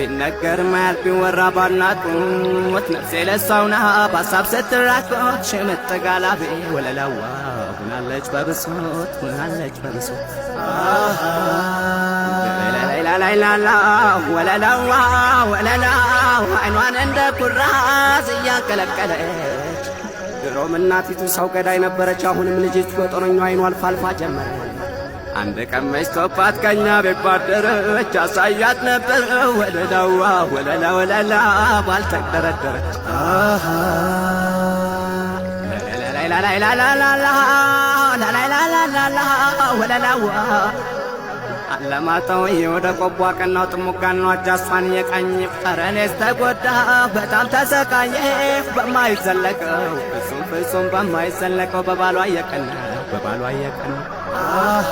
ቢነገር ማያልቅ ቢወራ ባናቁት ነፍሴ ለሷውና በሀሳብ ስትራቆት ሽምጥ ጋላቤ ወለላዋ ሁናለች በብሶት ሁናለች በብሶት ላላላላ ወለላዋ ወለላው አይኗን እንደ ኩራዝ እያንቀለቀለች ድሮም እናቲቱ ሰው ገዳይ ነበረች አሁንም ልጅቱ በጦረኛው አይኗ አልፋ አልፋ ጀመረ አንድ ቀን መሽቶባት ከኛ ቤት ባደረች አሳያት ነበር ወለላዋ ወለላ ወለላ ባልተደረደረች ወለላዋ አለማታው ወደ ቆቧ ቀናው ጥሙጋናው አጃሷን የቃኝ ጠረኔስ ተጎዳ በጣም ተሰቃየ በማይዘለቀው ፍጹም በማይዘለቀው በባሏ የቀና አሃ